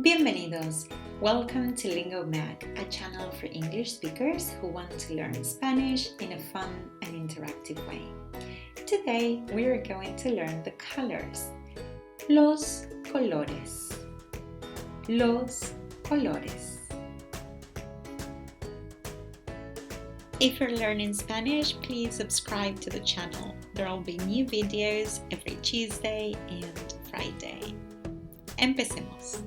Bienvenidos! Welcome to Lingo Mag, a channel for English speakers who want to learn Spanish in a fun and interactive way. Today we are going to learn the colors. Los colores. Los colores. If you're learning Spanish, please subscribe to the channel. There will be new videos every Tuesday and Friday. Empecemos.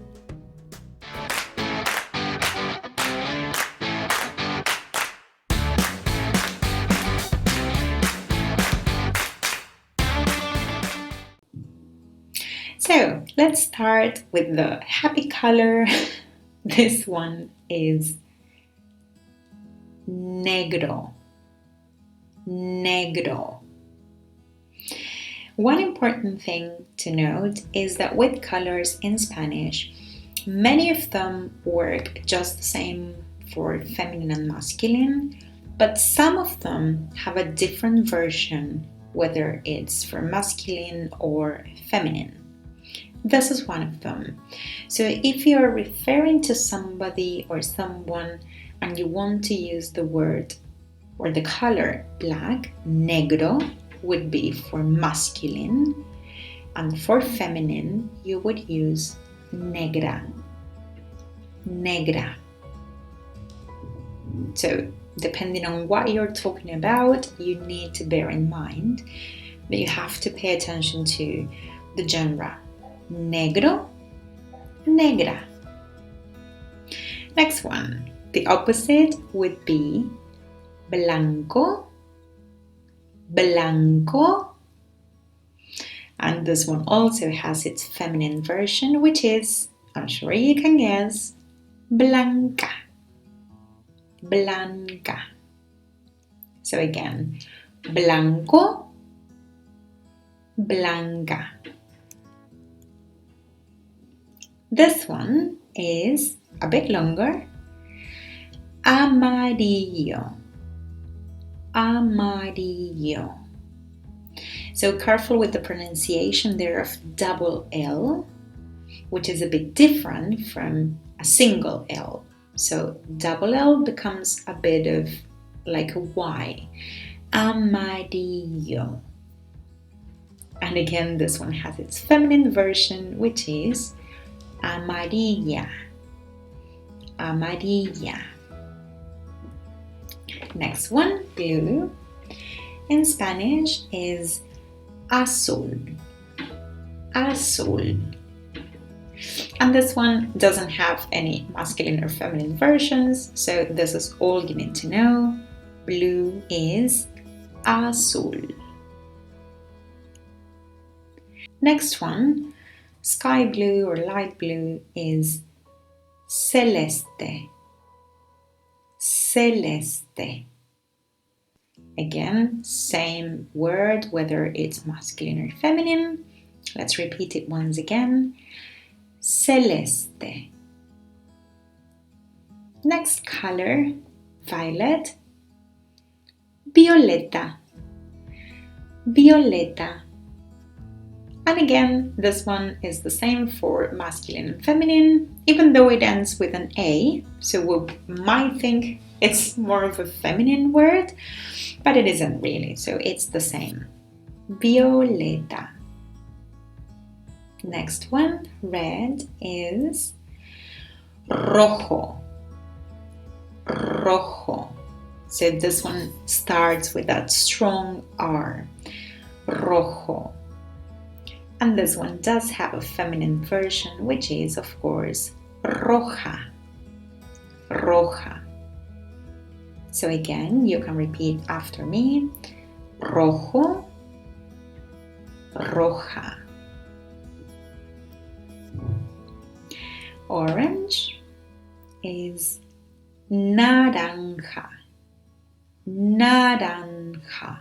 So let's start with the happy color. This one is negro. Negro. One important thing to note is that with colors in Spanish, many of them work just the same for feminine and masculine, but some of them have a different version, whether it's for masculine or feminine. This is one of them. So if you're referring to somebody or someone and you want to use the word or the color black, negro would be for masculine, and for feminine you would use negra. Negra. So depending on what you're talking about, you need to bear in mind that you have to pay attention to the genre. Negro, negra. Next one. The opposite would be blanco, blanco. And this one also has its feminine version, which is, I'm sure you can guess, blanca, blanca. So again, blanco, blanca. This one is a bit longer. Amarillo. Amarillo. So careful with the pronunciation there of double L, which is a bit different from a single L. So double L becomes a bit of like a Y. Amarillo. And again, this one has its feminine version, which is amarilla, amarilla. Next one, blue, in Spanish is azul, azul. And this one doesn't have any masculine or feminine versions, so this is all you need to know. Blue is azul. Next one, sky blue or light blue is celeste, celeste. Again, same word, whether it's masculine or feminine. Let's repeat it once again. Celeste. Next color, violet, violeta, violeta. And again, this one is the same for masculine and feminine, even though it ends with an A, so we might think it's more of a feminine word, but it isn't really, so it's the same. Violeta. Next one, red, is rojo. Rojo. So this one starts with that strong R. Rojo. And this one does have a feminine version, which is, of course, roja. Roja. So again, you can repeat after me. Rojo, roja. Orange is naranja. Naranja.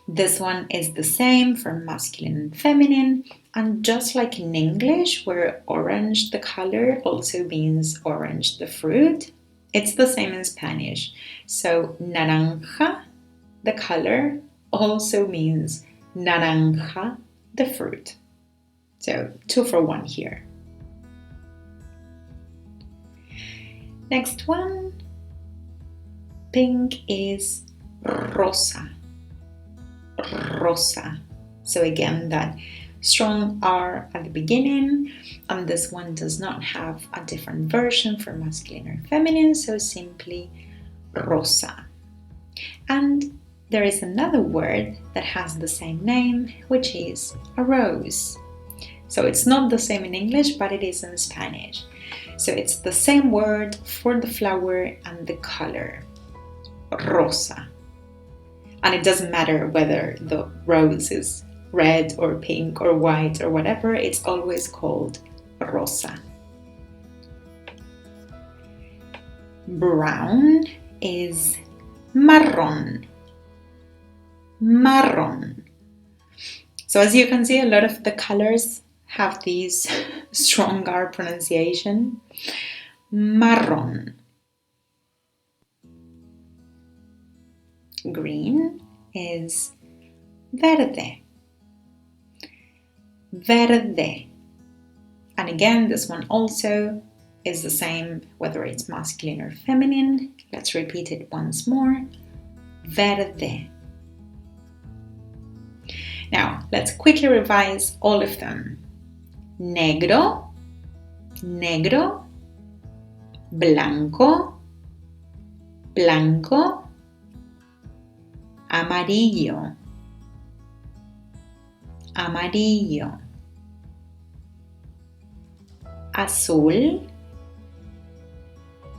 This one is the same for masculine and feminine, and just like in English, where orange the color also means orange the fruit, it's the same in Spanish. So naranja, the color, also means naranja, the fruit. So 2 for 1 here. Next one. Pink is rosa. Rosa. So again, that strong R at the beginning, and this one does not have a different version for masculine or feminine, so simply rosa. And there is another word that has the same name, which is a rose. So it's not the same in English, but it is in Spanish. So it's the same word for the flower and the color, rosa. And it doesn't matter whether the rose is red or pink or white or whatever, it's always called rosa. Brown is marrón. Marrón. So as you can see, a lot of the colors have these strong R pronunciation. Marrón. Green is verde. Verde. And again, this one also is the same whether it's masculine or feminine. Let's repeat it once more. Verde. Now, let's quickly revise all of them. Negro, negro, blanco, blanco, amarillo, amarillo, azul,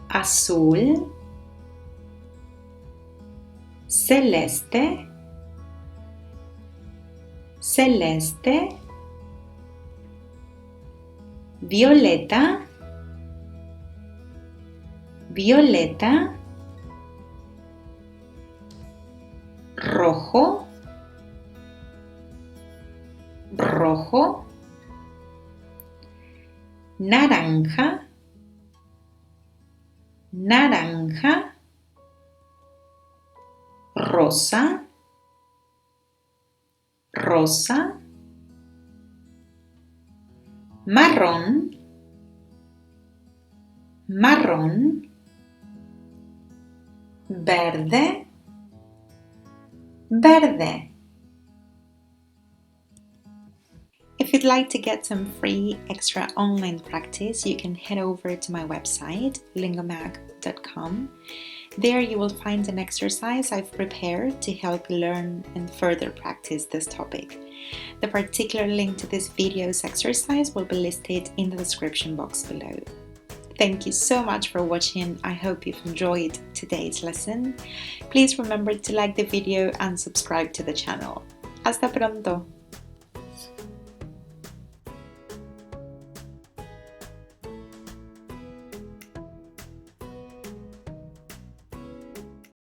azul, celeste, celeste, violeta, violeta, rojo, rojo, naranja, naranja, rosa, rosa, marrón, marrón, verde, verde. If you'd like to get some free extra online practice, you can head over to my website, lingomag.com. There you will find an exercise I've prepared to help learn and further practice this topic. The particular link to this video's exercise will be listed in the description box below. Thank you so much for watching. I hope you've enjoyed today's lesson. Please remember to like the video and subscribe to the channel. Hasta pronto!